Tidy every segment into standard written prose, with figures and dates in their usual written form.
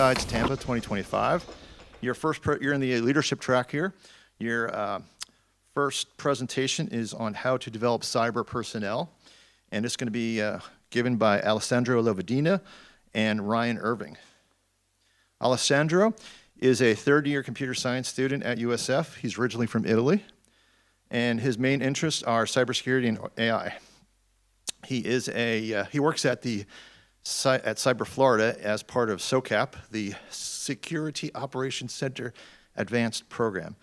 BSides Tampa 2025. You're in the leadership track here. Your first presentation is on how to develop cyber personnel, and it's going to be given by Alessandro Lovadina and Ryan Irving. Alessandro is a third-year computer science student at USF. He's originally from Italy, and his main interests are cybersecurity and AI. He works at Cyber Florida as part of SOCap, the Security Operations Center Advanced Program,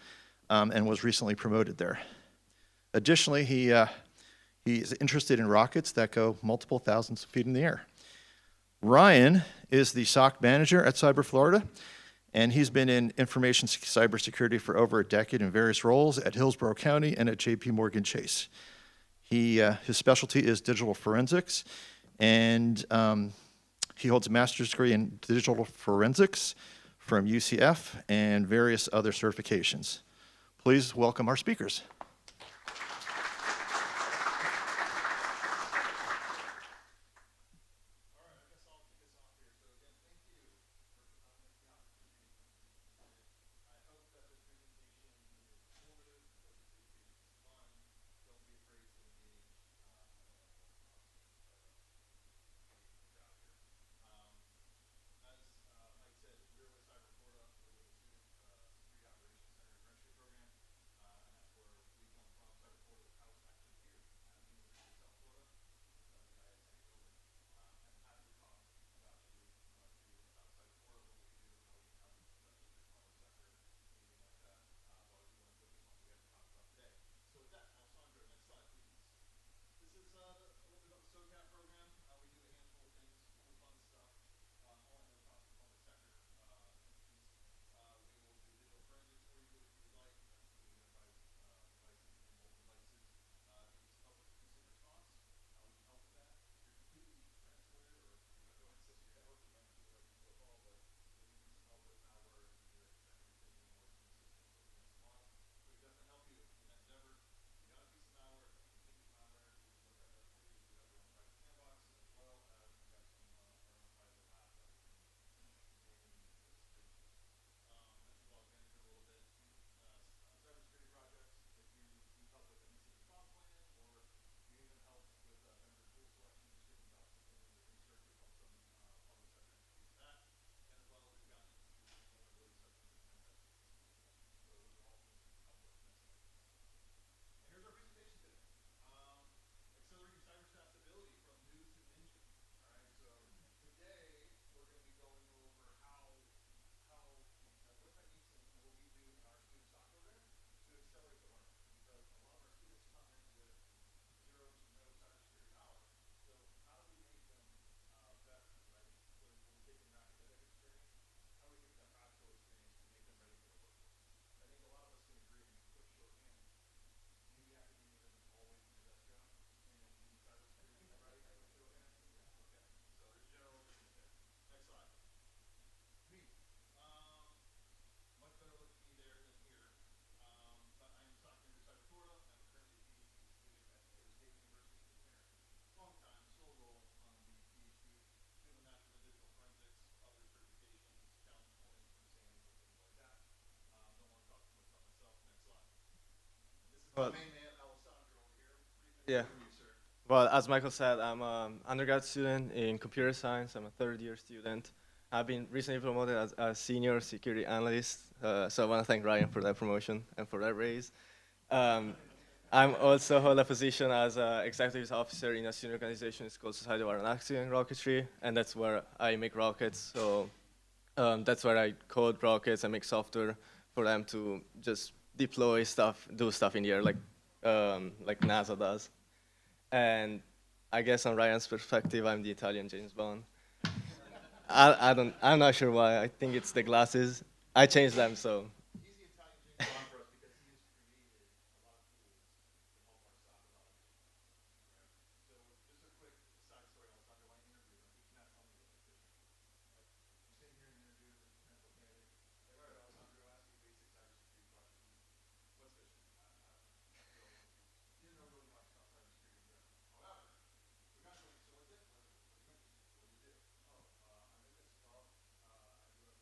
and was recently promoted there. Additionally, he's interested in rockets that go multiple thousands of feet in the air. Ryan is the SOC manager at Cyber Florida, and he's been in information cybersecurity for over a decade in various roles at Hillsborough County and at JP Morgan Chase. His specialty is digital forensics, and he holds a master's degree in digital forensics from UCF and various other certifications. Please welcome our speakers. Well, yeah. Well, as Michael said, I'm an undergrad student in computer science. I'm a third-year student. I've been recently promoted as a senior security analyst, so I want to thank Ryan for that promotion and for that raise. I'm also hold a position as an executive officer in a student organization. It's called Society of Aeronautics and Rocketry, and that's where I make rockets. So that's where I code rockets and make software for them to just deploy stuff, do stuff in the air, like NASA does. And I guess on Ryan's perspective, I'm the Italian James Bond. I'm not sure why. I think it's the glasses. I changed them, so. He's the Italian James Bond for us because he has created a lot of tools to help our stock about it. So just a quick side story, Alessandro, when I interviewed him, he cannot tell me what his vision is. I'm sitting here in an interview with a potential candidate. Hey, right, Alessandro, ask you basic cybersecurity questions. What's vision? I don't know. So he didn't know really much about cybersecurity in general. However, we got to so what's it? What do you do? Oh, I'm in this. Well, I do a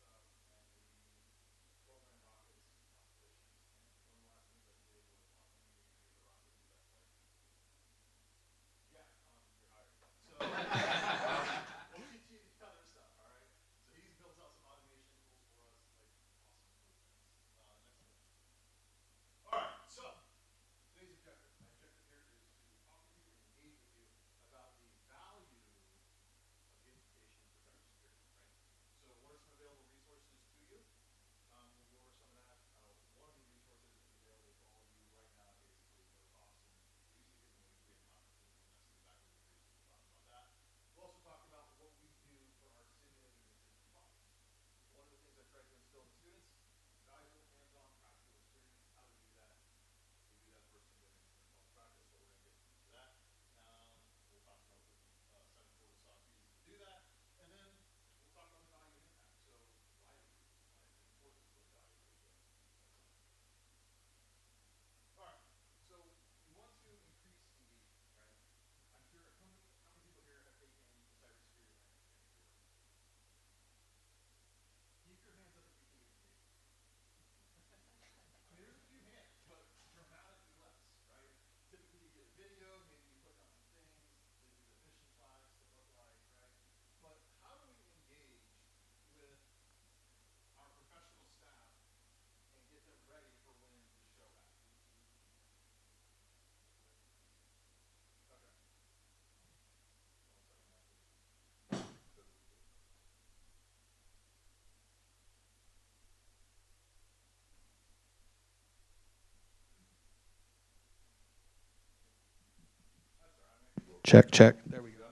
Check, check. There we go.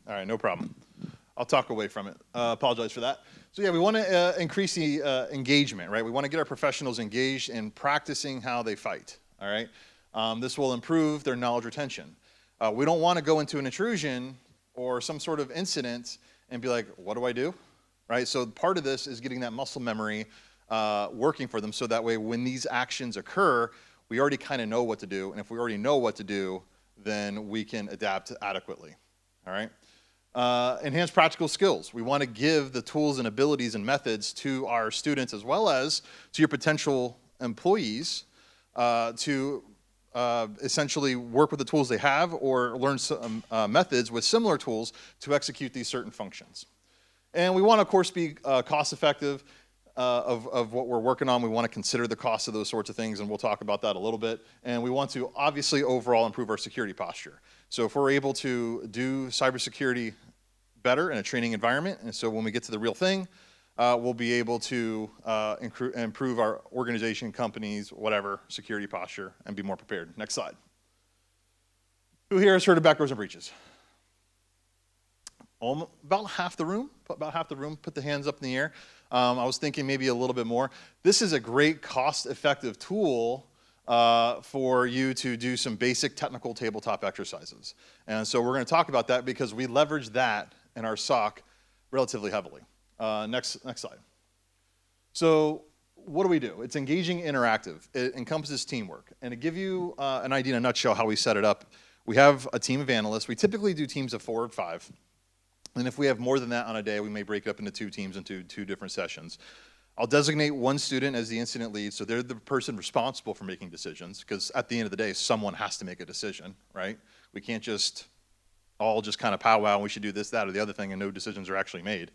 All right, no problem. I'll talk away from it. Apologize for that. So yeah, we want to increase the engagement, right? We want to get our professionals engaged in practicing how they fight, all right? This will improve their knowledge retention. We don't want to go into an intrusion or some sort of incident and be like, what do I do, right? So part of this is getting that muscle memory working for them, so that way when these actions occur, we already kind of know what to do, and if we already know what to do, then we can adapt adequately, all right? Enhance practical skills. We want to give the tools and abilities and methods to our students as well as to your potential employees to essentially work with the tools they have or learn some methods with similar tools to execute these certain functions. And we want to, of course, be cost effective of what we're working on. We want to consider the cost of those sorts of things, and we'll talk about that a little bit. And we want to obviously overall improve our security posture. So if we're able to do cybersecurity better in a training environment, and so when we get to the real thing, we'll be able to improve our organization, companies, whatever, security posture, and be more prepared. Next slide. Who here has heard of Backdoors Breaches? About half the room, put the hands up in the air. I was thinking maybe a little bit more. This is a great cost-effective tool for you to do some basic technical tabletop exercises. And so we're going to talk about that because we leverage that in our SOC relatively heavily. Next slide. So what do? It's engaging interactive. It encompasses teamwork. And to give you an idea in a nutshell how we set it up, we have a team of analysts. We typically do teams of 4 or 5. And if we have more than that on a day, we may break it up into 2 teams into 2 different sessions. I'll designate one student as the incident lead, so they're the person responsible for making decisions, because at the end of the day, someone has to make a decision, right? We can't just all just kind of powwow, we should do this, that, or the other thing, and no decisions are actually made.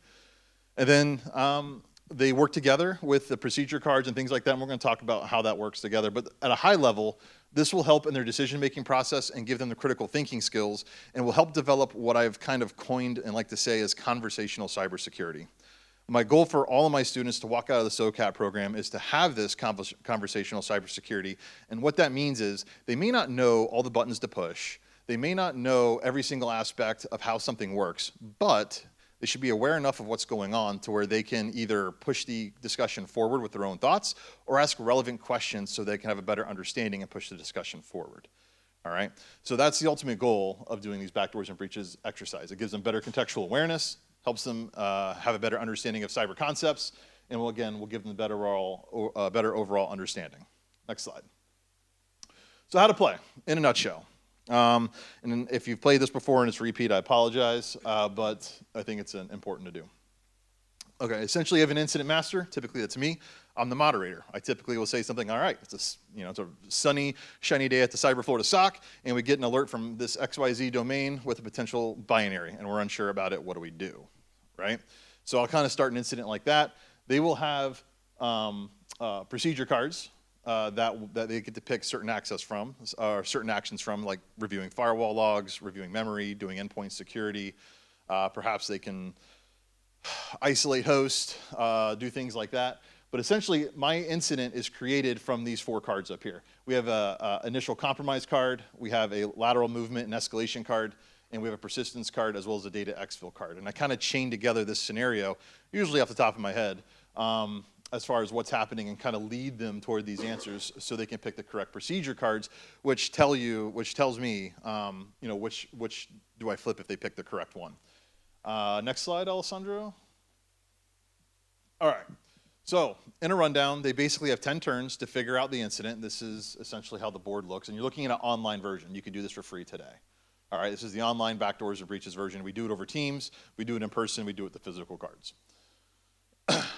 And then they work together with the procedure cards and things like that, and we're going to talk about how that works together. But at a high level, this will help in their decision-making process and give them the critical thinking skills, and will help develop what I've kind of coined and like to say is conversational cybersecurity. My goal for all of my students to walk out of the SOCap program is to have this conversational cybersecurity, and what that means is they may not know all the buttons to push, they may not know every single aspect of how something works, but they should be aware enough of what's going on to where they can either push the discussion forward with their own thoughts or ask relevant questions so they can have a better understanding and push the discussion forward. All right? So that's the ultimate goal of doing these Backdoors and Breaches exercise. It gives them better contextual awareness, helps them have a better understanding of cyber concepts, and we'll give them better overall understanding. Next slide. So how to play, in a nutshell. And if you've played this before and it's a repeat, I apologize, but I think it's important to do. Okay, essentially you have an incident master. Typically that's me. I'm the moderator. I typically will say something, all right, it's a sunny, shiny day at the Cyber Florida SOC, and we get an alert from this XYZ domain with a potential binary, and we're unsure about it. What do we do, right? So I'll kind of start an incident like that. They will have procedure cards that they get to pick certain access from, or certain actions from, like reviewing firewall logs, reviewing memory, doing endpoint security. Perhaps they can isolate host, do things like that. But essentially, my incident is created from these 4 cards up here. We have an initial compromise card, we have a lateral movement and escalation card, and we have a persistence card as well as a data exfil card. And I kind of chain together this scenario, usually off the top of my head, as far as what's happening, and kind of lead them toward these answers so they can pick the correct procedure cards, which tells me, which do I flip if they pick the correct one. Next slide, Alessandro. All right. So in a rundown, they basically have 10 turns to figure out the incident. This is essentially how the board looks, and you're looking at an online version. You can do this for free today. All right, this is the online Backdoors or Breaches version. We do it over Teams, we do it in person, we do it with the physical cards.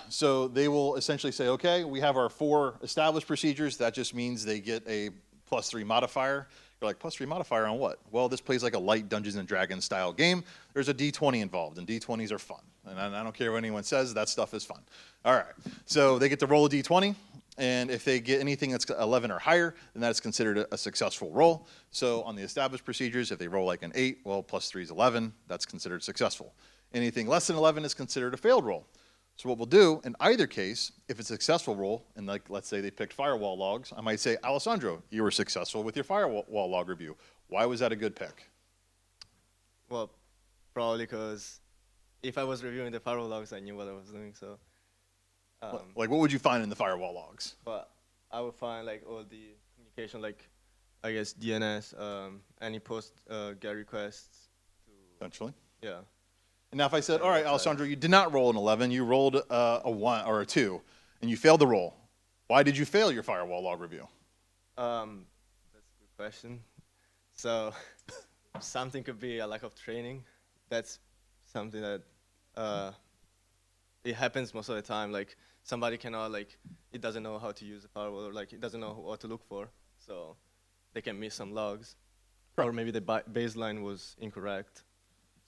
So they will essentially say, okay, we have our 4 established procedures. That just means they get a +3 modifier. You're like, +3 modifier on what? Well, this plays like a light Dungeons and Dragons style game. There's a D20 involved, and D20s are fun. And I don't care what anyone says, that stuff is fun. All right, so they get to roll a D20, and if they get anything that's 11 or higher, then that's considered a successful roll. So on the established procedures, if they roll like an 8, well, +3 is 11, that's considered successful. Anything less than 11 is considered a failed roll. So what we'll do in either case, if it's a successful role, and like let's say they picked firewall logs, I might say, Alessandro, you were successful with your firewall log review. Why was that a good pick? Well, probably because if I was reviewing the firewall logs, I knew what I was doing. So, Like what would you find in the firewall logs? but I would find like all the communication, like I guess DNS, any post GET requests. Essentially. Yeah. And now if I said, all right, Alessandro, you did not roll an 11, you rolled a 1 or a 2, and you failed the roll. Why did you fail your firewall log review? That's a good question. So something could be a lack of training. That's something that it happens most of the time. Like somebody cannot, like, it doesn't know how to use a firewall, or like it doesn't know what to look for. So they can miss some logs. Correct. Or maybe the baseline was incorrect.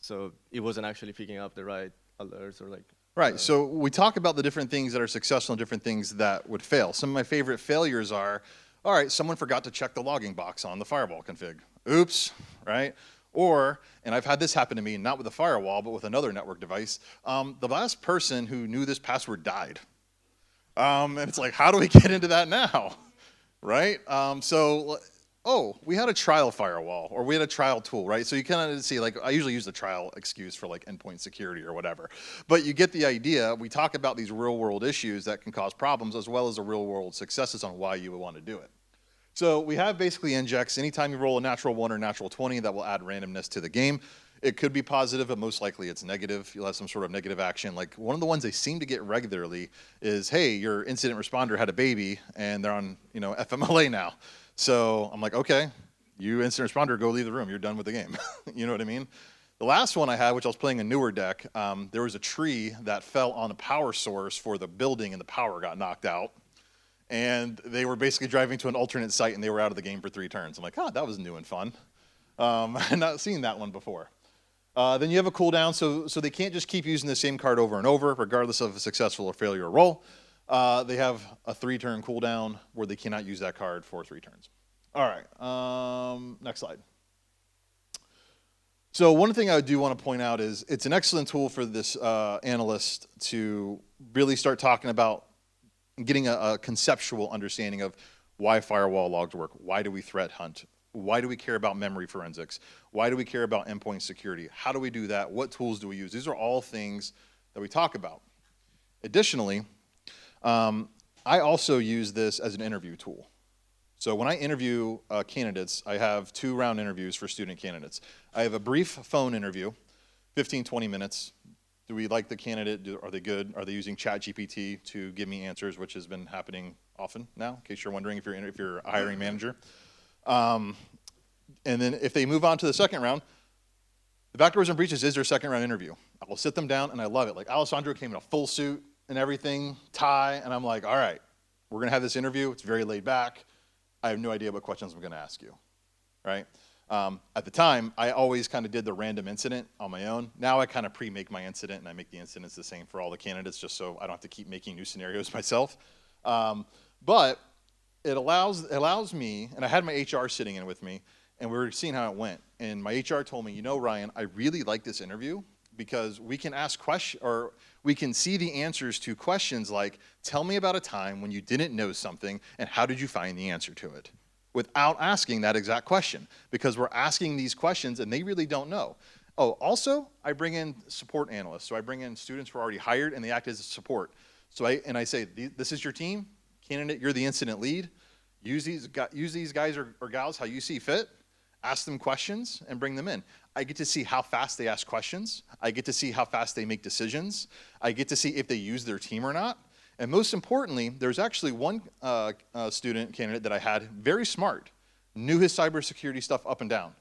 So it wasn't actually picking up the right alerts or like. Right, so we talk about the different things that are successful and different things that would fail. Some of my favorite failures are, all right, someone forgot to check the logging box on the firewall config. Oops, right? Or, and I've had this happen to me, not with a firewall, but with another network device, the last person who knew this password died. And it's like, how do we get into that now, right? Oh, we had a trial firewall, or we had a trial tool, right? So you kind of see, like, I usually use the trial excuse for like endpoint security or whatever. But you get the idea. We talk about these real world issues that can cause problems, as well as the real world successes on why you would want to do it. So we have basically injects. Anytime you roll a natural 1 or natural 20, that will add randomness to the game. It could be positive, but most likely it's negative. You'll have some sort of negative action. Like one of the ones they seem to get regularly is, hey, your incident responder had a baby and they're on, FMLA now. So I'm like, okay, you incident responder, go leave the room. You're done with the game. You know what I mean? The last one I had, which I was playing a newer deck, there was a tree that fell on a power source for the building and the power got knocked out. And they were basically driving to an alternate site and they were out of the game for 3 turns. I'm like, that was new and fun. I've not seen that one before. Then you have a cooldown, so they can't just keep using the same card over and over, regardless of a successful or failure roll. They have a 3-turn cooldown where they cannot use that card for 3 turns. All right, next slide. So one thing I do want to point out is it's an excellent tool for this analyst to really start talking about getting a conceptual understanding of why firewall logs work, why do we threat hunt, why do we care about memory forensics, why do we care about endpoint security, how do we do that, what tools do we use? These are all things that we talk about. Additionally, I also use this as an interview tool. So when I interview candidates, I have 2-round interviews for student candidates. I have a brief phone interview, 15, 20 minutes. Do we like the candidate? Are they good? Are they using ChatGPT to give me answers, which has been happening often now, in case you're wondering if you're a hiring manager. And then if they move on to the second round, the Backdoors and Breaches is their second round interview. I will sit them down and I love it. Like Alessandro came in a full suit and everything, tie, and I'm like, all right, we're gonna have this interview. It's very laid back. I have no idea what questions I'm gonna ask you, right? At the time, I always kind of did the random incident on my own. Now I kind of pre-make my incident and I make the incidents the same for all the candidates just so I don't have to keep making new scenarios myself. But it allows me, and I had my HR sitting in with me, and we were seeing how it went. And my HR told me, Ryan, I really like this interview because we can ask questions, or we can see the answers to questions like, tell me about a time when you didn't know something and how did you find the answer to it? Without asking that exact question, because we're asking these questions and they really don't know. Oh, also, I bring in support analysts. So I bring in students who are already hired and they act as a support. So I say, this is your team, candidate, you're the incident lead. Use these guys or gals how you see fit. Ask them questions and bring them in. I get to see how fast they ask questions. I get to see how fast they make decisions. I get to see if they use their team or not. And most importantly, there's actually one student candidate that I had, very smart, knew his cybersecurity stuff up and down,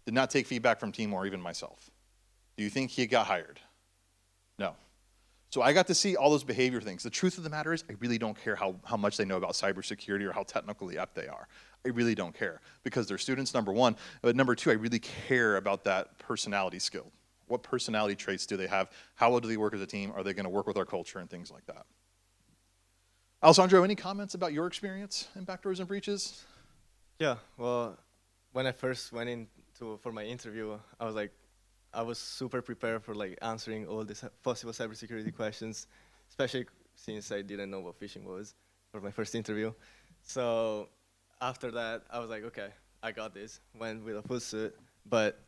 did not take feedback from team or even myself. Do you think he got hired? No. So I got to see all those behavior things. The truth of the matter is I really don't care how much they know about cybersecurity or how technically apt they are. I really don't care because they're students, number one. But number two, I really care about that personality skill. What personality traits do they have? How well do they work as a team? Are they going to work with our culture and things like that? Alessandro, any comments about your experience in Backdoors and Breaches? Yeah, well, when I first went for my interview, I was super prepared for like answering all these possible cybersecurity questions. especially since I didn't know what phishing was for my first interview. So after that, I was like, okay, I got this. Went with a full suit, but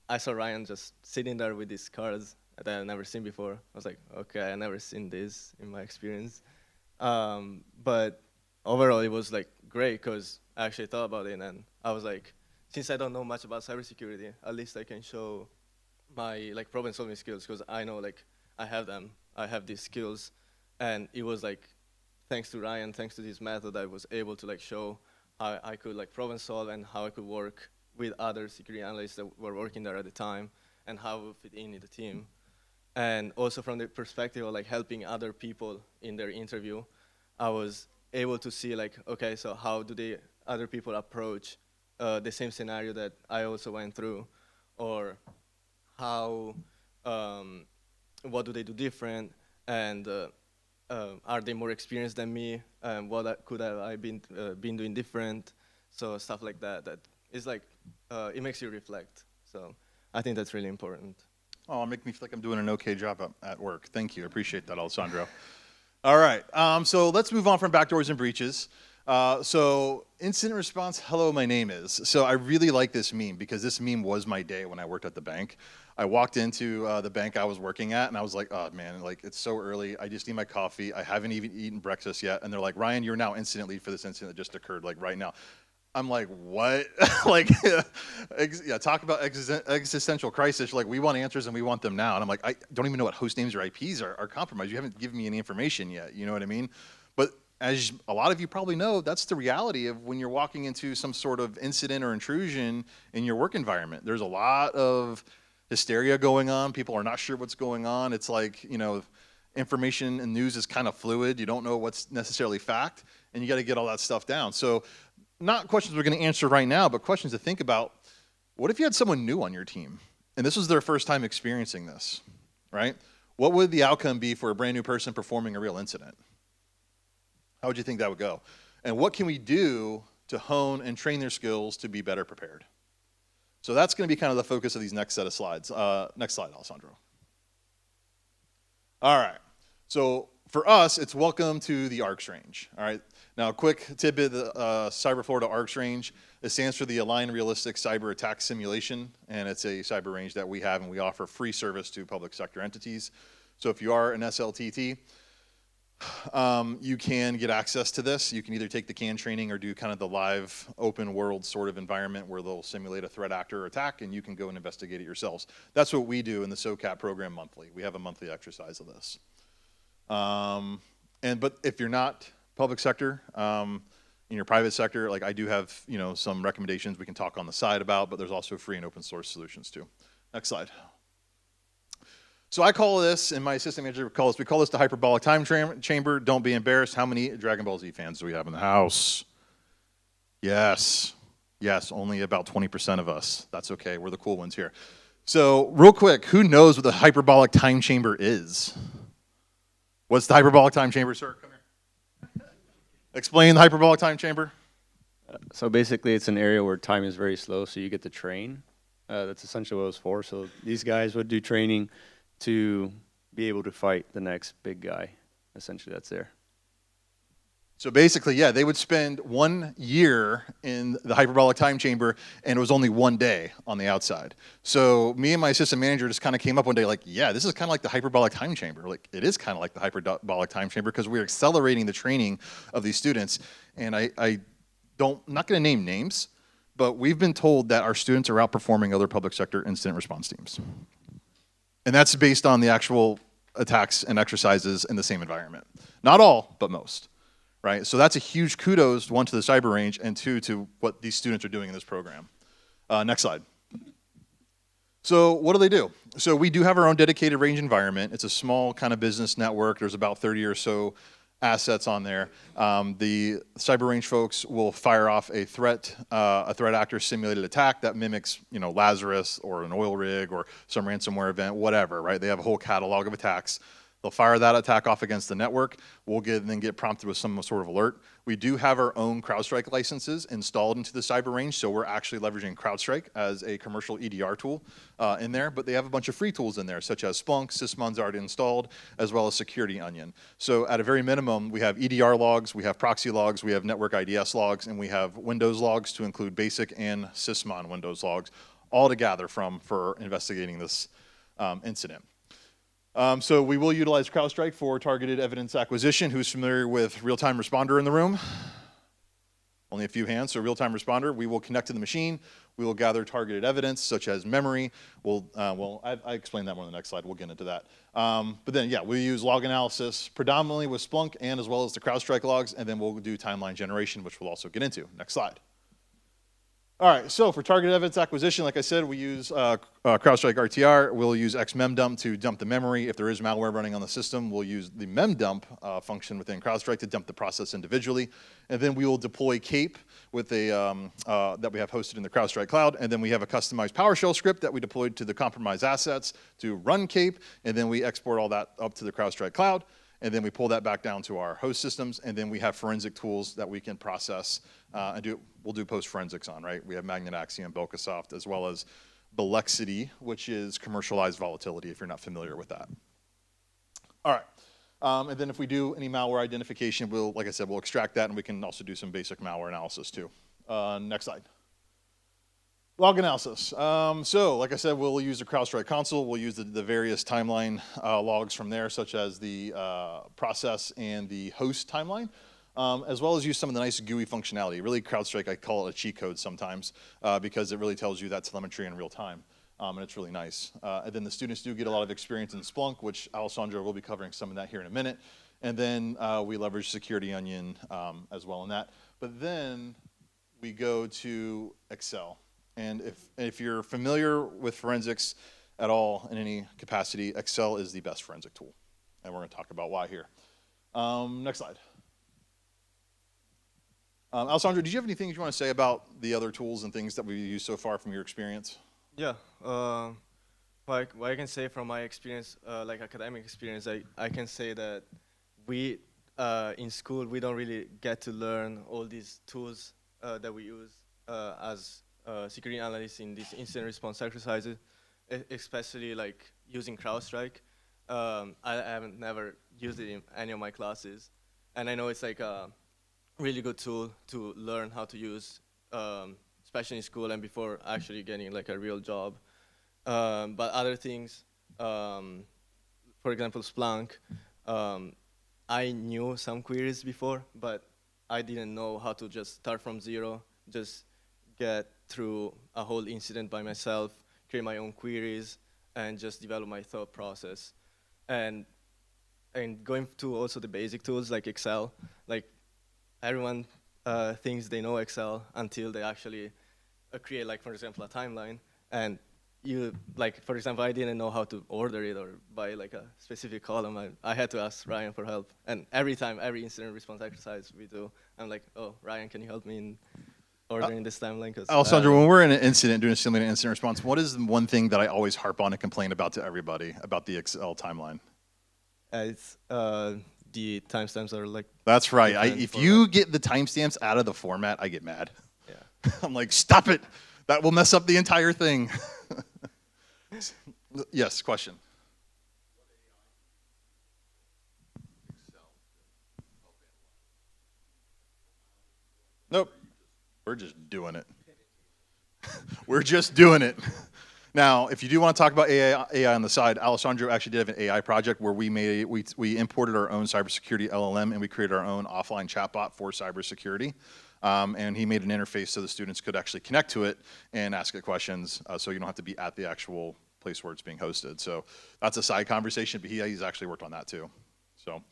I saw Ryan just sitting there with these cards that I've never seen before. I was like, okay, I never seen this in my experience. But overall, it was like great because I actually thought about it, and I was like, since I don't know much about cybersecurity, at least I can show my like problem-solving skills because I know like I have them. I have these skills, and it was like thanks to Ryan, thanks to this method, I was able to like show how I could like problem solve and how I could work with other security analysts that were working there at the time and how we fit in the team. And also from the perspective of like helping other people in their interview, I was able to see like, okay, so how do they other people approach the same scenario that I also went through, or how, what do they do different, and are they more experienced than me, and what could I been doing different, so stuff like that. That is like, it makes you reflect. So I think that's really important. Oh, it'll make me feel like I'm doing an okay job at work. Thank you. I appreciate that, Alessandro. All right. So let's move on from backdoors and breaches. So incident response, hello, my name is. So I really like this meme because this meme was my day when I worked at the bank. I walked into the bank I was working at and I was like, oh man, like it's so early. I just need my coffee. I haven't even eaten breakfast yet. And they're like, Ryan, you're now incident lead for this incident that just occurred like right now. I'm like, what? Like, yeah, talk about existential crisis. Like, we want answers and we want them now. And I'm like, I don't even know what host names or IPs are compromised. You haven't given me any information yet. You know what I mean? But as a lot of you probably know, that's the reality of when you're walking into some sort of incident or intrusion in your work environment. There's a lot of hysteria going on. People are not sure what's going on. It's like, you know, information and news is kind of fluid. You don't know what's necessarily fact, and you got to get all that stuff down. So not questions we're going to answer right now, but questions to think about. What if you had someone new on your team, and this was their first time experiencing this, right? What would the outcome be for a brand new person performing a real incident? How would you think that would go? And what can we do to hone and train their skills to be better prepared? So that's going to be kind of the focus of these next set of slides. Next slide, Alessandro. All right. So for us, it's welcome to the ARCS range. All right. Now, a quick tidbit, Cyber Florida ARCS range, it stands for the Aligned Realistic Cyber Attack Simulation, and it's a cyber range that we have, and we offer free service to public sector entities. So if you are an SLTT, you can get access to this. You can either take the CAN training or do kind of the live open world sort of environment where they'll simulate a threat actor or attack, and you can go and investigate it yourselves. That's what we do in the SOCap program monthly. We have a monthly exercise of this. But if you're not public sector, in your private sector, like I do have, you know, some recommendations we can talk on the side about, but there's also free and open source solutions too. Next slide. So I call this, and my assistant manager calls, we call this the Hyperbolic Time Chamber. Don't be embarrassed. How many Dragon Ball Z fans do we have in the house? Yes. Yes, only about 20% of us. That's okay. We're the cool ones here. So real quick, who knows what the Hyperbolic Time Chamber is? What's the Hyperbolic Time Chamber, sir? Come here. Explain the Hyperbolic Time Chamber. So basically, it's an area where time is very slow, so you get to train. That's essentially what it was for. So these guys would do training to be able to fight the next big guy. Essentially, that's there. So basically, yeah, they would spend 1 year in the Hyperbolic Time Chamber, and it was only 1 day on the outside. So me and my assistant manager just kind of came up one day like, yeah, this is kind of like the Hyperbolic Time Chamber. Like, it is kind of like the Hyperbolic Time Chamber because we're accelerating the training of these students. And I'm not going to name names, but we've been told that our students are outperforming other public sector incident response teams. And that's based on the actual attacks and exercises in the same environment. Not all, but most. Right? So that's a huge kudos, one, to the cyber range, and two, to what these students are doing in this program. Next slide. So what do? So we do have our own dedicated range environment. It's a small kind of business network. There's about 30 or so assets on there. The cyber range folks will fire off a threat actor simulated attack that mimics, you know, Lazarus or an oil rig or some ransomware event, whatever, right? They have a whole catalog of attacks. They'll fire that attack off against the network. We'll then get prompted with some sort of alert. We do have our own CrowdStrike licenses installed into the cyber range, so we're actually leveraging CrowdStrike as a commercial EDR tool in there, but they have a bunch of free tools in there, such as Splunk, Sysmon's already installed, as well as Security Onion. So at a very minimum, we have EDR logs, we have proxy logs, we have network IDS logs, and we have Windows logs to include basic and Sysmon Windows logs, all to gather from for investigating this incident. So we will utilize CrowdStrike for targeted evidence acquisition. Who's familiar with real-time responder in the room? Only a few hands. So real-time responder, we will connect to the machine. We will gather targeted evidence such as memory. I explained that more on the next slide. We'll get into that. But then, yeah, we use log analysis predominantly with Splunk and as well as the CrowdStrike logs, and then we'll do timeline generation, which we'll also get into. Next slide. All right, so for targeted evidence acquisition, like I said, we use CrowdStrike RTR. We'll use xmemdump to dump the memory. If there is malware running on the system, we'll use the memdump function within CrowdStrike to dump the process individually. And then we will deploy CAPE with a, that we have hosted in the CrowdStrike cloud. And then we have a customized PowerShell script that we deployed to the compromised assets to run CAPE. And then we export all that up to the CrowdStrike cloud. And then we pull that back down to our host systems, and then we have forensic tools that we can process and we'll do post-forensics on, right? We have Magnet Axiom, Belkasoft, as well as Belexity, which is commercialized volatility, if you're not familiar with that. All right, and then if we do any malware identification, like I said, we'll extract that, and we can also do some basic malware analysis too. Next slide. Log analysis. So, like I said, we'll use the CrowdStrike console. We'll use the various timeline logs from there, such as the process and the host timeline, as well as use some of the nice GUI functionality. Really, CrowdStrike, I call it a cheat code sometimes, because it really tells you that telemetry in real time, and it's really nice. And then the students do get a lot of experience in Splunk, which Alessandro will be covering some of that here in a minute. And then we leverage Security Onion as well in that. But then we go to Excel. And if you're familiar with forensics at all in any capacity, Excel is the best forensic tool. And we're going to talk about why here. Next slide. Alessandro, did you have anything you want to say about the other tools and things that we've used so far from your experience? Yeah. What I can say from my experience, like academic experience, I can say that we, in school, we don't really get to learn all these tools that we use as security analysts in these incident response exercises, especially like using CrowdStrike. I haven't never used it in any of my classes, and I know it's like a really good tool to learn how to use, especially in school and before actually getting like a real job. But other things, for example, Splunk, I knew some queries before, but I didn't know how to just start from zero, just get through a whole incident by myself, create my own queries, and just develop my thought process. And going to also the basic tools like Excel, like everyone thinks they know Excel until they actually create, like, for example, a timeline. And you, like, for example, I didn't know how to order it or buy like a specific column. I had to ask Ryan for help. And every time, every incident response exercise we do, I'm like, oh, Ryan, can you help me in ordering this timeline? Alessandro, when we're in an incident, doing a simulated incident response, what is the one thing that I always harp on and complain about to everybody about the Excel timeline? It's the timestamps are like... That's right. If you get the timestamps out of the format, I get mad. Yeah. I'm like, stop it. That will mess up the entire thing. Yes, question. Nope. We're just doing it. We're just doing it. Now, if you do want to talk about AI on the side, Alessandro actually did have an AI project where we imported our own cybersecurity LLM and we created our own offline chatbot for cybersecurity. And he made an interface so the students could actually connect to it and ask it questions, so you don't have to be at the actual place where it's being hosted. So that's a side conversation, but he's actually worked on that too. So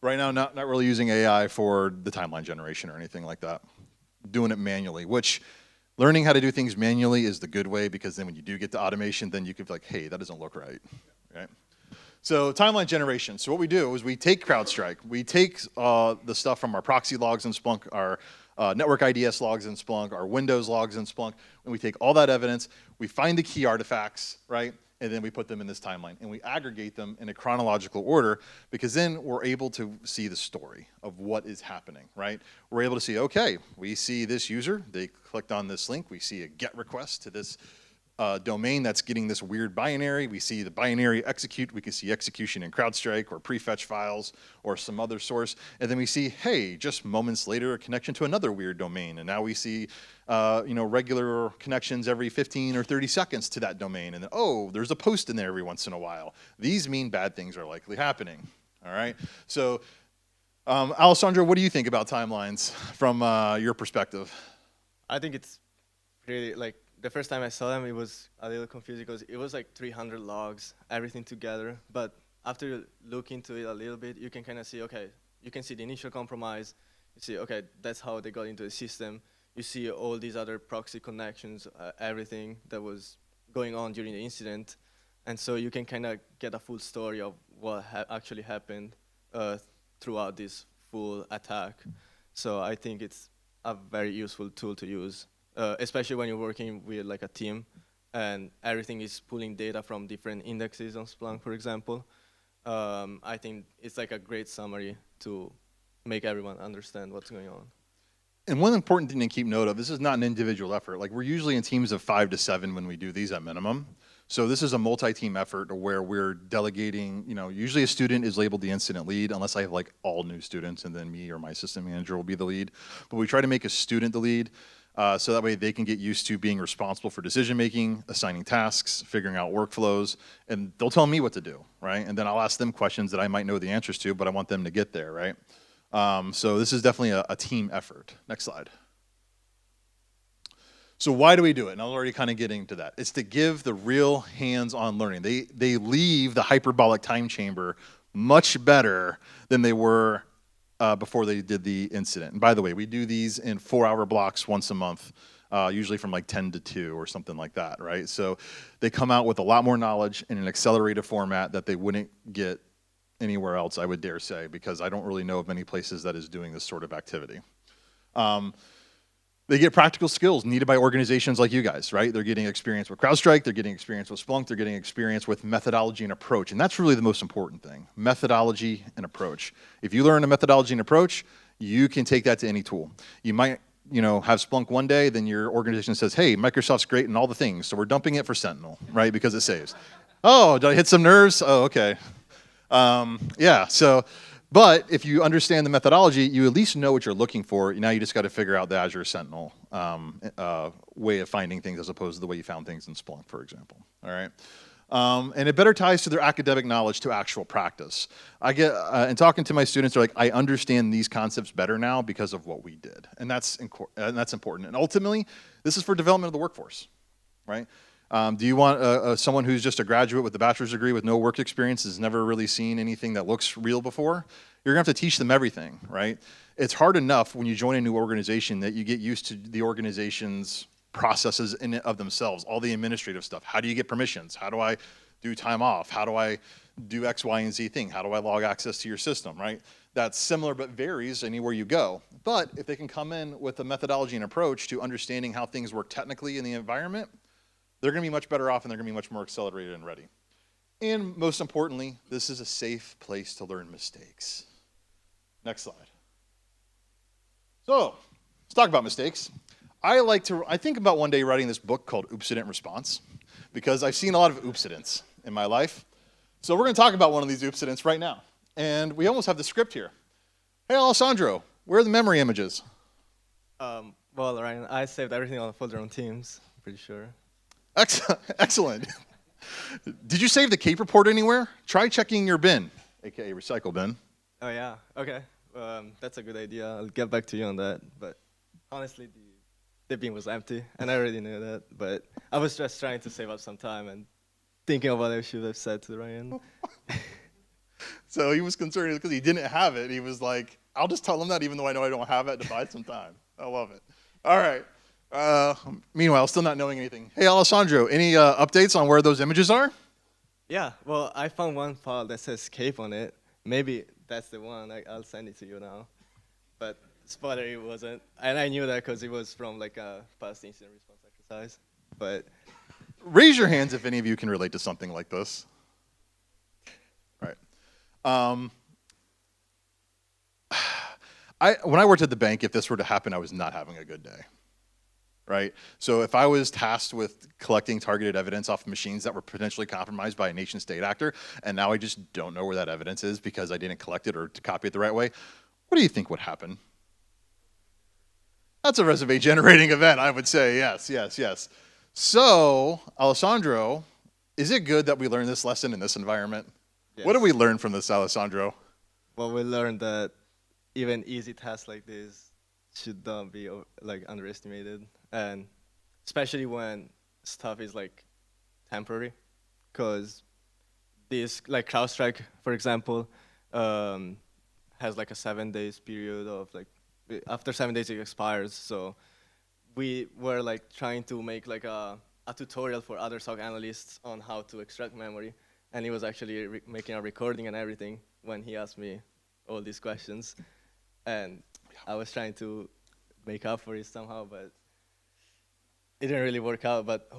right now, not really using AI for the timeline generation or anything like that. Doing it manually, which learning how to do things manually is the good way, because then when you do get to automation, then you can be like, hey, that doesn't look right, right? So timeline generation. So what we do is we take CrowdStrike. We take the stuff from our proxy logs in Splunk, our network IDS logs in Splunk, our Windows logs in Splunk, and we take all that evidence, we find the key artifacts, right? and then we put them in this timeline, and we aggregate them in a chronological order, because then we're able to see the story of what is happening, right? We're able to see, okay, we see this user, they clicked on this link, we see a GET request to this domain that's getting this weird binary. We see the binary execute. We can see execution in CrowdStrike or prefetch files or some other source. And then we see, hey, just moments later, a connection to another weird domain. And now we see regular connections every 15 or 30 seconds to that domain. And then, oh, there's a post in there every once in a while. These mean bad things are likely happening. All right? So, Alessandro, what do you think about timelines from your perspective? I think it's really like, the first time I saw them, it was a little confusing because it was like 300 logs, everything together. But after you look into it a little bit, you can kind of see, okay, you can see the initial compromise. You see, okay, that's how they got into the system. You see all these other proxy connections, everything that was going on during the incident. And so you can kind of get a full story of what actually happened throughout this full attack. So I think it's a very useful tool to use. Especially when you're working with like a team and everything is pulling data from different indexes on Splunk, for example. I think it's like a great summary to make everyone understand what's going on. And one important thing to keep note of, this is not an individual effort. Like, we're usually in teams of 5 to 7 when we do these at minimum. So this is a multi-team effort where we're delegating, usually a student is labeled the incident lead, unless I have like all new students, and then me or my assistant manager will be the lead. But we try to make a student the lead. So that way they can get used to being responsible for decision making, assigning tasks, figuring out workflows, and they'll tell me what to do, right? And then I'll ask them questions that I might know the answers to, but I want them to get there, right? So this is definitely a team effort. Next slide. So why do we do it? And I'm already kind of getting to that. It's to give the real hands-on learning. They leave the hyperbolic time chamber much better than they were before they did the incident. And by the way, we do these in 4-hour blocks once a month, usually from like 10 to 2 or something like that, right? So they come out with a lot more knowledge in an accelerated format that they wouldn't get anywhere else, I would dare say, because I don't really know of many places that is doing this sort of activity. They get practical skills needed by organizations like you guys, right? They're getting experience with CrowdStrike, they're getting experience with Splunk, they're getting experience with methodology and approach, and that's really the most important thing, methodology and approach. If you learn a methodology and approach, you can take that to any tool. You might have Splunk one day, then your organization says, hey, Microsoft's great and all the things, so we're dumping it for Sentinel, right, because it saves. Oh, did I hit some nerves? Oh, okay. Yeah, so, but if you understand the methodology, you at least know what you're looking for. Now you just got to figure out the Azure Sentinel way of finding things as opposed to the way you found things in Splunk, for example. All right, and it better ties to their academic knowledge to actual practice. I get and talking to my students, they're like, I understand these concepts better now because of what we did, and that's important. And ultimately, this is for development of the workforce, right? Do you want someone who's just a graduate with a bachelor's degree with no work experience, has never really seen anything that looks real before? You're going to have to teach them everything, right? It's hard enough when you join a new organization that you get used to the organization's processes in and of themselves, all the administrative stuff. How do you get permissions? How do I do time off? How do I do X, Y, and Z thing? How do I log access to your system, right? That's similar but varies anywhere you go. But if they can come in with a methodology and approach to understanding how things work technically in the environment, they're going to be much better off and they're going to be much more accelerated and ready. And most importantly, this is a safe place to learn mistakes. Next slide. So, let's talk about mistakes. I think about one day writing this book called Oopsident Response because I've seen a lot of oopsidents in my life. So we're going to talk about one of these oopsidents right now. And we almost have the script here. Hey, Alessandro, where are the memory images? Well, Ryan, I saved everything on a folder on Teams, I'm pretty sure. Excellent. Did you save the Cape report anywhere? Try checking your bin, aka recycle bin. Oh, yeah, okay. That's a good idea. I'll get back to you on that. But honestly, the bin was empty, and I already knew that. But I was just trying to save up some time and thinking of what I should have said to Ryan. So he was concerned because he didn't have it. He was like, I'll just tell him that even though I know I don't have it to buy some time. I love it. All right. Meanwhile, still not knowing anything. Hey, Alessandro, any updates on where those images are? Yeah, well, I found one file that says Cape on it. Maybe that's the one. I'll send it to you now. But spoiler, it wasn't. And I knew that because it was from like a past incident response exercise. But Raise your hands if any of you can relate to something like this. Right. When I worked at the bank, if this were to happen, I was not having a good day. Right? So if I was tasked with collecting targeted evidence off of machines that were potentially compromised by a nation state actor, and now I just don't know where that evidence is because I didn't collect it or to copy it the right way, what do you think would happen? That's a resume generating event, I would say. Yes. So, Alessandro, is it good that we learned this lesson in this environment? Yes. What did we learn from this, Alessandro? Well, we learned that even easy tasks like this should not be like underestimated, and especially when stuff is like temporary, because this like CrowdStrike, for example, has like a 7 days period of like after 7 days it expires. So we were like trying to make like a tutorial for other SOC analysts on how to extract memory, and he was actually making a recording and everything when he asked me all these questions, and I was trying to make up for it somehow, but it didn't really work out. But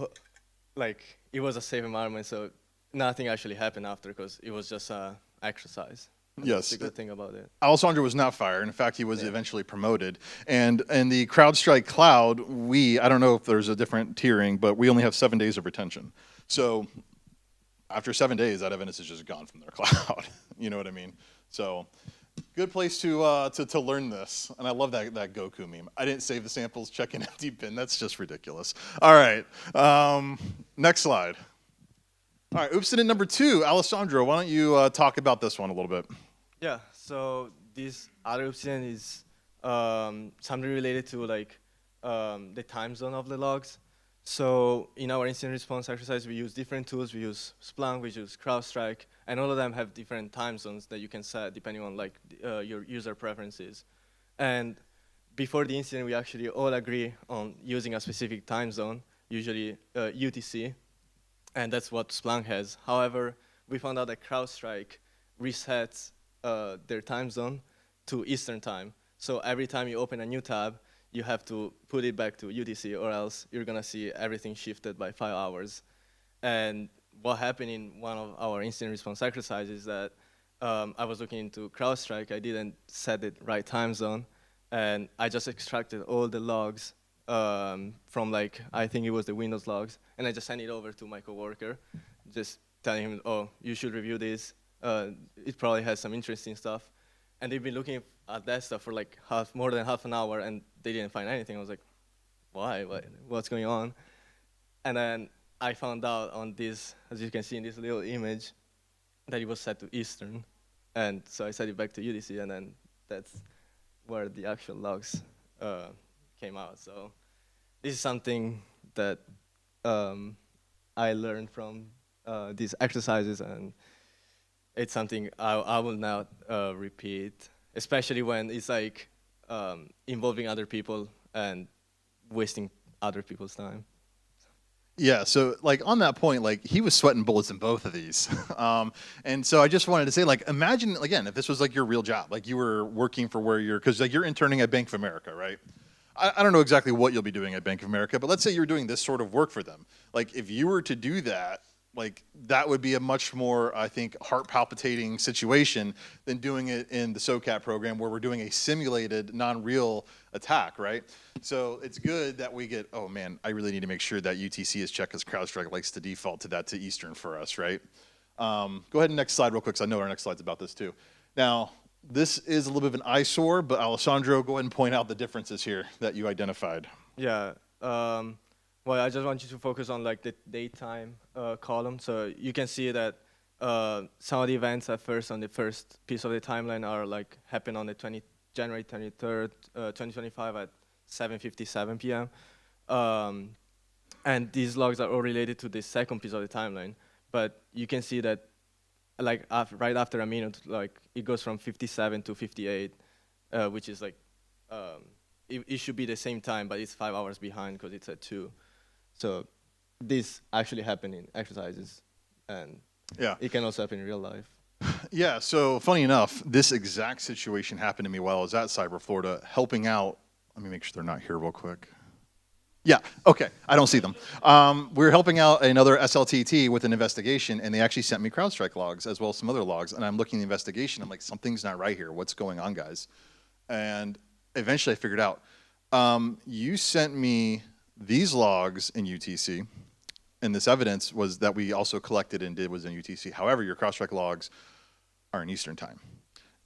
like it was a safe environment, so nothing actually happened after because it was just an exercise. Yes. That's the good thing about it. Alessandro was not fired. In fact, he was eventually promoted. And in the CrowdStrike cloud, I don't know if there's a different tiering, but we only have 7 days of retention. So after 7 days, that evidence is just gone from their cloud. You know what I mean? So good place to learn this. And I love that Goku meme. I didn't save the samples, check an empty bin. That's just ridiculous. All right. Next slide. All right, incident number 2. Alessandro, why don't you talk about this one a little bit? Yeah, so this other incident is something related to like the time zone of the logs. So in our incident response exercise, we use different tools. We use Splunk, we use CrowdStrike, and all of them have different time zones that you can set depending on like your user preferences. And before the incident, we actually all agree on using a specific time zone, usually UTC, and that's what Splunk has. However, we found out that CrowdStrike resets their time zone to Eastern time. So every time you open a new tab, you have to put it back to UTC, or else you're gonna see everything shifted by 5 hours. And what happened in one of our incident response exercises is that I was looking into CrowdStrike. I didn't set the right time zone, and I just extracted all the logs from like, I think it was the Windows logs, and I just sent it over to my coworker, just telling him, oh, you should review this. It probably has some interesting stuff. And they've been looking at that stuff for like more than half an hour, and they didn't find anything. I was like, why? What's going on? And then I found out on this, as you can see in this little image, that it was set to Eastern. And so I set it back to UTC, and then that's where the actual logs came out. So this is something that I learned from these exercises, and it's something I will not repeat, especially when it's like involving other people and wasting other people's time. Yeah, so like on that point, like he was sweating bullets in both of these. And so I just wanted to say, like, imagine, again, if this was like your real job, like you were working for because like you're interning at Bank of America, right? I don't know exactly what you'll be doing at Bank of America, but let's say you're doing this sort of work for them. Like if you were to do that, like that would be a much more, I think, heart palpitating situation than doing it in the SOCap program where we're doing a simulated, non-real attack, right? So it's good that we get, oh man, I really need to make sure that UTC is checked because CrowdStrike likes to default to that to Eastern for us, right? Go ahead and next slide real quick, because I know our next slide's about this too. Now, this is a little bit of an eyesore, but Alessandro, go ahead and point out the differences here that you identified. Yeah. Well, I just want you to focus on like the daytime column. So you can see that some of the events at first on the first piece of the timeline are like happen on the January 23rd, 2025 at 7:57 p.m. And these logs are all related to the second piece of the timeline. But you can see that like right after a minute, like it goes from 57 to 58, which is like, it should be the same time, but it's 5 hours behind because it's at 2. So this actually happened in exercises, and yeah, it can also happen in real life. Yeah, so funny enough, this exact situation happened to me while I was at Cyber Florida helping out. Let me make sure they're not here real quick. Yeah, okay, I don't see them. We were helping out another SLTT with an investigation, and they actually sent me CrowdStrike logs as well as some other logs, and I'm looking at the investigation, I'm like, something's not right here, what's going on, guys? And eventually I figured out, you sent me these logs in UTC, and this evidence was that we also collected and did was in UTC. However, your CrowdStrike logs are in Eastern time,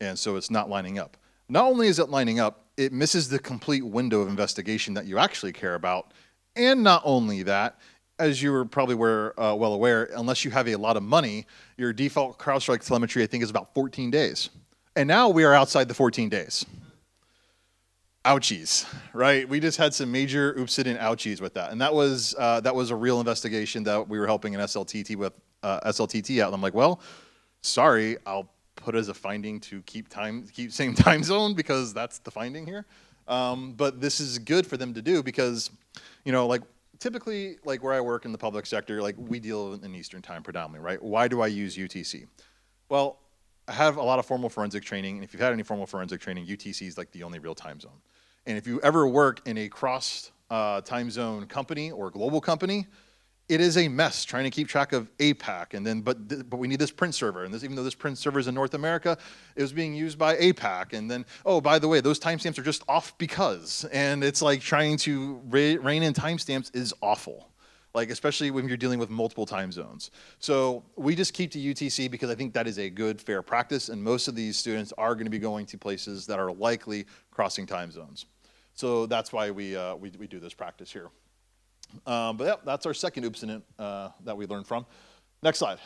and so it's not lining up. Not only is it lining up, it misses the complete window of investigation that you actually care about. And not only that, as you were probably well aware, unless you have a lot of money, your default CrowdStrike telemetry, I think, is about 14 days. And now we are outside the 14 days. Ouchies, right? We just had some major oopsid and ouchies with that. And that was a real investigation that we were helping an SLTT with, SLTT out. And I'm like, well, sorry, I'll put as a finding to keep same time zone because that's the finding here. But this is good for them to do because, you know, like typically like where I work in the public sector, like we deal in Eastern time predominantly, right? Why do I use UTC? Well, I have a lot of formal forensic training, and if you've had any formal forensic training, UTC is like the only real time zone. And if you ever work in a cross time zone company or global company, it is a mess trying to keep track of APAC, and then but we need this print server, and even though this print server is in North America, it was being used by APAC, and then oh, by the way, those timestamps are just off because, and it's like trying to rein in timestamps is awful, like especially when you're dealing with multiple time zones. So we just keep to UTC because I think that is a good, fair practice, and most of these students are going to be going to places that are likely crossing time zones. So that's why we do this practice here. But yeah, that's our second incident that we learned from. Next slide.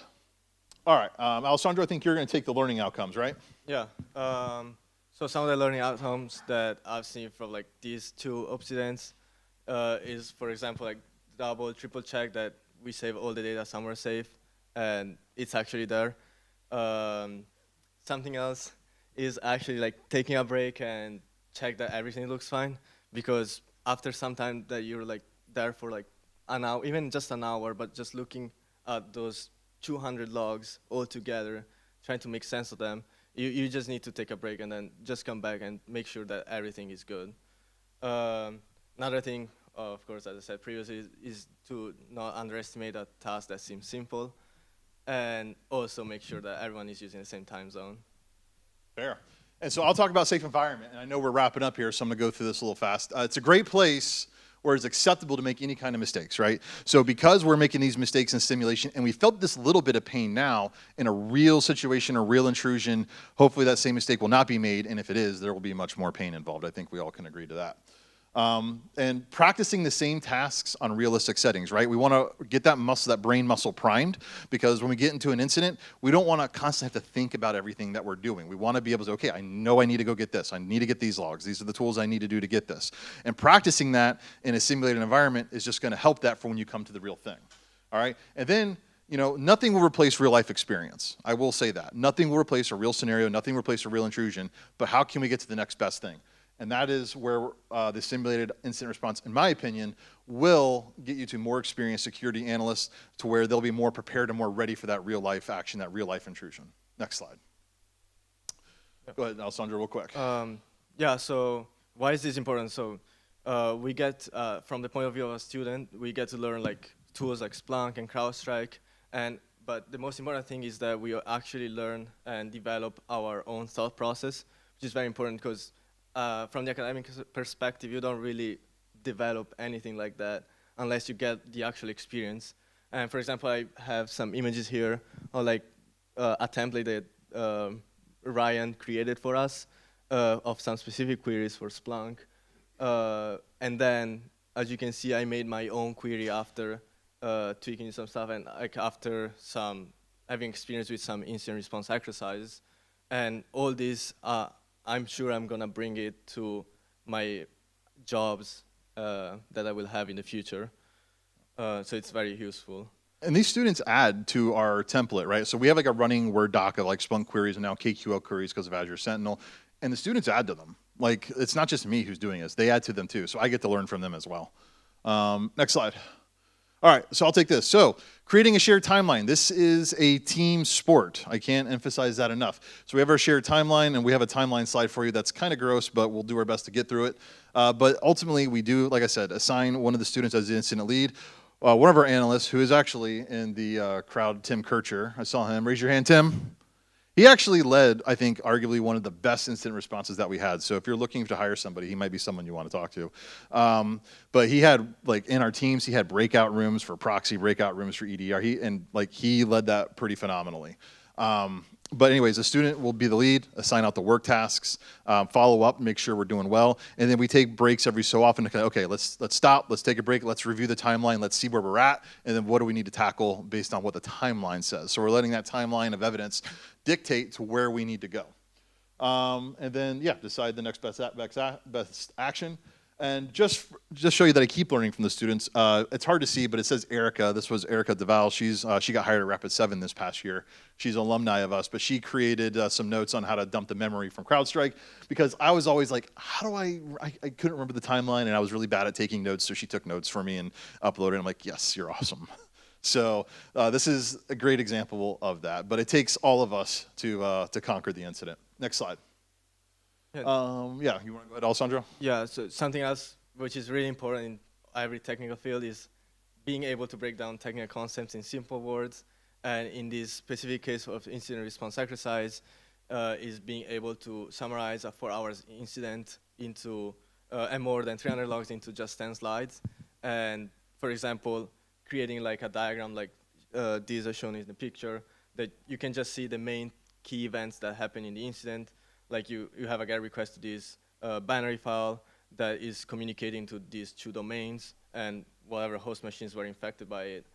All right, Alessandro, I think you're going to take the learning outcomes, right? Yeah. So some of the learning outcomes that I've seen from like these two incidents is, for example, like double, triple check that we save all the data somewhere safe, and it's actually there. Something else is actually like taking a break and check that everything looks fine, because after some time that you're like there for like an hour, even just an hour, but just looking at those 200 logs all together, trying to make sense of them, you just need to take a break and then just come back and make sure that everything is good. Another thing, of course, as I said previously, is to not underestimate a task that seems simple, and also make sure that everyone is using the same time zone. Fair. And so I'll talk about safe environment, and I know we're wrapping up here, so I'm going to go through this a little fast. It's a great place where it's acceptable to make any kind of mistakes, right? So because we're making these mistakes in simulation, and we felt this little bit of pain now, in a real situation, a real intrusion, hopefully that same mistake will not be made, and if it is, there will be much more pain involved. I think we all can agree to that. And practicing the same tasks on realistic settings, right? We want to get that muscle, that brain muscle primed, because when we get into an incident, we don't want to constantly have to think about everything that we're doing. We want to be able to, okay, I know I need to go get this. I need to get these logs. These are the tools I need to do to get this. And practicing that in a simulated environment is just going to help that for when you come to the real thing. All right? And then, you know, nothing will replace real life experience. I will say that. Nothing will replace a real scenario. Nothing will replace a real intrusion. But how can we get to the next best thing? And that is where the simulated incident response, in my opinion, will get you to more experienced security analysts to where they'll be more prepared and more ready for that real life action, that real life intrusion. Next slide. Go ahead, Alessandro, real quick. Yeah, so why is this important? So we get, from the point of view of a student, we get to learn like tools like Splunk and CrowdStrike, but the most important thing is that we actually learn and develop our own thought process, which is very important because from the academic perspective, you don't really develop anything like that unless you get the actual experience. And for example, I have some images here of like a template that Ryan created for us of some specific queries for Splunk. And then, as you can see, I made my own query after tweaking some stuff and like after having experience with some incident response exercises. And all these I'm sure I'm going to bring it to my jobs that I will have in the future. So it's very useful. And these students add to our template, right? So we have like a running Word doc of like Splunk queries and now KQL queries because of Azure Sentinel. And the students add to them. Like, it's not just me who's doing this. They add to them too. So I get to learn from them as well. Next slide. All right, so I'll take this. So creating a shared timeline. This is a team sport. I can't emphasize that enough. So we have our shared timeline, and we have a timeline slide for you that's kind of gross, but we'll do our best to get through it. But ultimately, we do, like I said, assign one of the students as the incident lead. One of our analysts, who is actually in the crowd, Tim Kircher. I saw him. Raise your hand, Tim. He actually led, I think, arguably one of the best incident responses that we had. So if you're looking to hire somebody, he might be someone you want to talk to. But he had, like, in our teams, he had breakout rooms for proxy, breakout rooms for EDR. He led that pretty phenomenally. But anyways, the student will be the lead, assign out the work tasks, follow up, make sure we're doing well, and then we take breaks every so often to okay, let's stop, let's take a break, let's review the timeline, let's see where we're at, and then what do we need to tackle based on what the timeline says. So we're letting that timeline of evidence dictate to where we need to go. And then, yeah, decide the next best action. And just show you that I keep learning from the students. It's hard to see, but it says Erica. This was Erica DeVal. She got hired at Rapid7 this past year. She's an alumni of us, but she created some notes on how to dump the memory from CrowdStrike, because I was always like, how do I couldn't remember the timeline, and I was really bad at taking notes, so she took notes for me and uploaded it. I'm like, yes, you're awesome. So this is a great example of that, but it takes all of us to conquer the incident. Next slide. Yeah. Yeah, you want to go ahead, Alessandro? Yeah, so something else which is really important in every technical field is being able to break down technical concepts in simple words. And in this specific case of incident response exercise, is being able to summarize a 4 hours incident into and more than 300 logs into just 10 slides. And for example, creating like a diagram like these are shown in the picture, that you can just see the main key events that happen in the incident. Like you have a GET request to this binary file that is communicating to these 2 domains and whatever host machines were infected by it.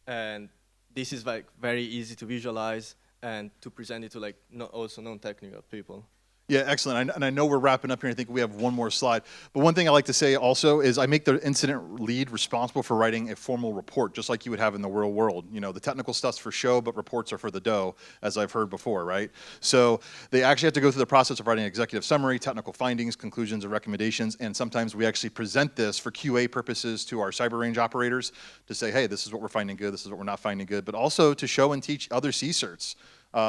And this is like very easy to visualize and to present it to like also non-technical people. Yeah, excellent. And I know we're wrapping up here. I think we have one more slide. But one thing I like to say also is I make the incident lead responsible for writing a formal report, just like you would have in the real world. You know, the technical stuff's for show, but reports are for the dough, as I've heard before, right? So they actually have to go through the process of writing an executive summary, technical findings, conclusions, and recommendations. And sometimes we actually present this for QA purposes to our cyber range operators to say, hey, this is what we're finding good, this is what we're not finding good, but also to show and teach other CSERTs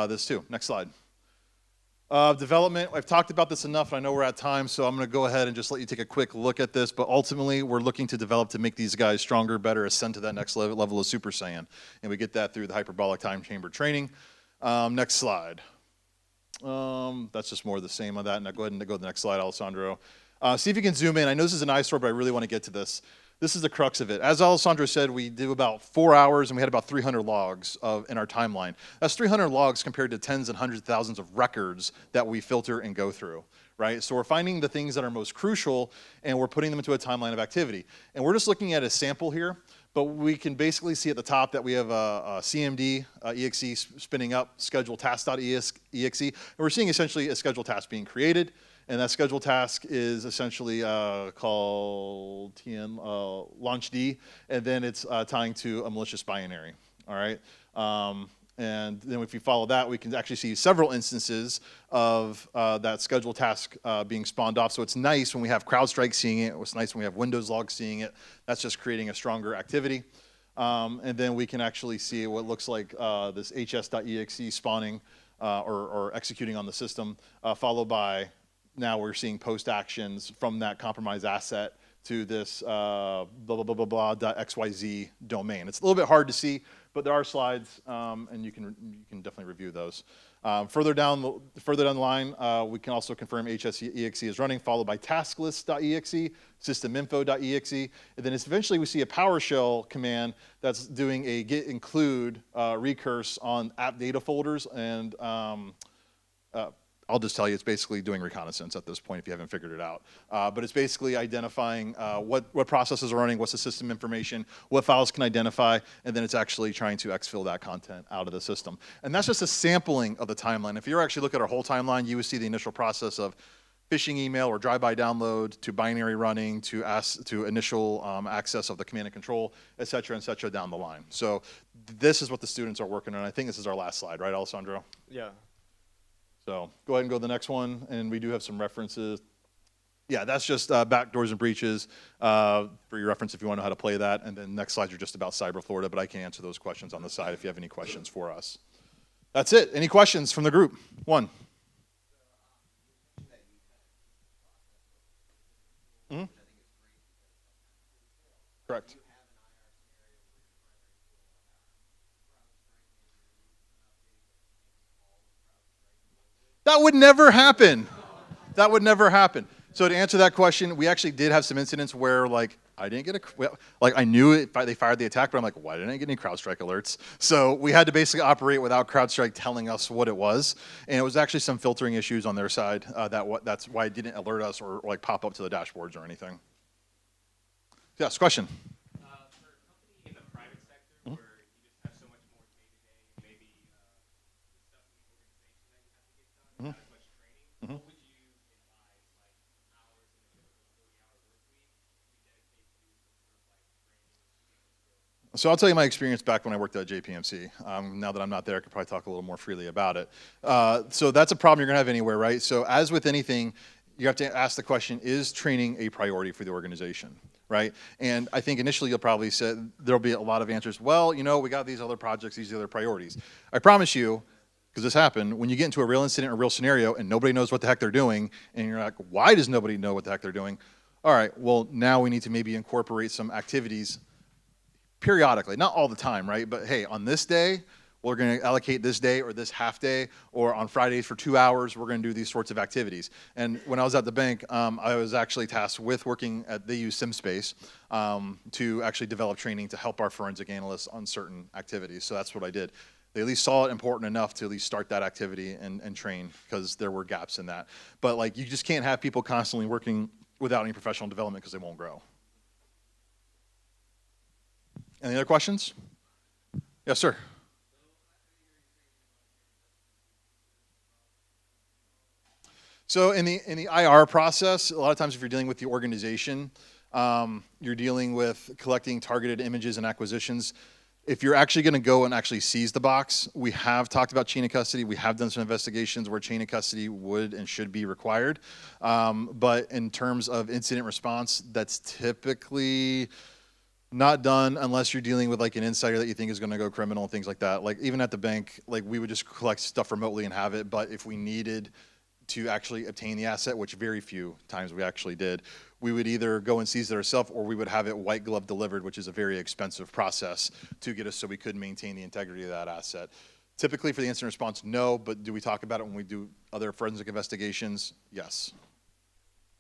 this too. Next slide. Development, I've talked about this enough, and I know we're at time, so I'm going to go ahead and just let you take a quick look at this, but ultimately, we're looking to develop to make these guys stronger, better, ascend to that next level of Super Saiyan, and we get that through the Hyperbolic Time Chamber training. Next slide. That's just more of the same on that. Now go ahead and go to the next slide, Alessandro. See if you can zoom in. I know this is an eyesore, but I really want to get to this. This is the crux of it. As Alessandro said, we do about 4 hours, and we had about 300 logs in our timeline. That's 300 logs compared to tens and hundreds of thousands of records that we filter and go through, right? So we're finding the things that are most crucial, and we're putting them into a timeline of activity. And we're just looking at a sample here, but we can basically see at the top that we have a CMD exe spinning up, schedule task.exe, and we're seeing essentially a schedule task being created. And that schedule task is essentially called launchd, and then it's tying to a malicious binary, all right? And then if you follow that, we can actually see several instances of that schedule task being spawned off. So it's nice when we have CrowdStrike seeing it. It's nice when we have Windows Log seeing it. That's just creating a stronger activity. And then we can actually see what looks like this hs.exe spawning or executing on the system, followed by now we're seeing post actions from that compromised asset to this blah, blah, blah, blah, blah, .xyz domain. It's a little bit hard to see, but there are slides, and you can definitely review those. Further down the line, we can also confirm hs.exe is running, followed by tasklist.exe, systeminfo.exe, and then eventually we see a PowerShell command that's doing a git include recurse on app data folders, and I'll just tell you, it's basically doing reconnaissance at this point if you haven't figured it out. But it's basically identifying what processes are running, what's the system information, what files can identify, and then it's actually trying to exfil that content out of the system. And that's just a sampling of the timeline. If you actually look at our whole timeline, you would see the initial process of phishing email or drive-by download to binary running to initial access of the command and control, et cetera, down the line. So this is what the students are working on. I think this is our last slide, right, Alessandro? Yeah. So go ahead and go to the next one, and we do have some references. Yeah, that's just Backdoors and Breaches for your reference if you want to know how to play that. And then next slides are just about Cyber Florida, but I can answer those questions on the side if you have any questions for us. That's it. Any questions from the group? One. Mm-hmm. Correct. That would never happen. That would never happen. So to answer that question, we actually did have some incidents where, like, I didn't get I knew it, they fired the attack, but I'm like, why didn't I get any CrowdStrike alerts? So we had to basically operate without CrowdStrike telling us what it was, and it was actually some filtering issues on their side. That's why it didn't alert us or like pop up to the dashboards or anything. Yes, question. For a company in the private sector where you just have so much more day-to-day, maybe stuff in the organization that you have to get done, not as much training, what would you advise, like hours in a typical 40-hour work week to dedicate to some sort of like training? So I'll tell you my experience back when I worked at JPMC. Now that I'm not there, I could probably talk a little more freely about it. So that's a problem you're going to have anywhere, right? So as with anything, you have to ask the question, is training a priority for the organization, right? And I think initially you'll probably say, there'll be a lot of answers, well, you know, we got these other projects, these other priorities. I promise you, because this happened, when you get into a real incident, a real scenario, and nobody knows what the heck they're doing, and you're like, why does nobody know what the heck they're doing? All right, well, now we need to maybe incorporate some activities periodically, not all the time, right? But hey, on this day, we're going to allocate this day or this half day, or on Fridays for 2 hours, we're going to do these sorts of activities. And when I was at the bank, I was actually tasked with working at, they use SimSpace to actually develop training to help our forensic analysts on certain activities. So that's what I did. They at least saw it important enough to at least start that activity and train, because there were gaps in that. But like, you just can't have people constantly working without any professional development because they won't grow. Any other questions? Yes, sir. So in the IR process, a lot of times if you're dealing with the organization, you're dealing with collecting targeted images and acquisitions. If you're actually going to go and actually seize the box, we have talked about chain of custody. We have done some investigations where chain of custody would and should be required. But in terms of incident response, that's typically not done unless you're dealing with like an insider that you think is going to go criminal and things like that. Like even at the bank, like we would just collect stuff remotely and have it. But if we needed to actually obtain the asset, which very few times we actually did, we would either go and seize it ourselves, or we would have it white glove delivered, which is a very expensive process to get us so we could maintain the integrity of that asset. Typically for the incident response, no, but do we talk about it when we do other forensic investigations? Yes.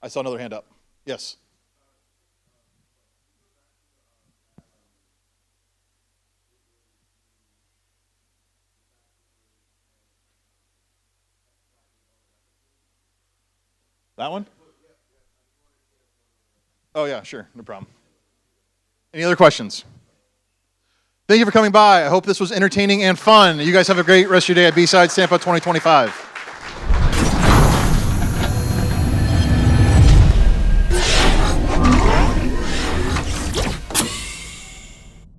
I saw another hand up. Yes. That one? Oh yeah, sure, no problem. Any other questions? Thank you for coming by. I hope this was entertaining and fun. You guys have a great rest of your day at BSides Tampa 2025.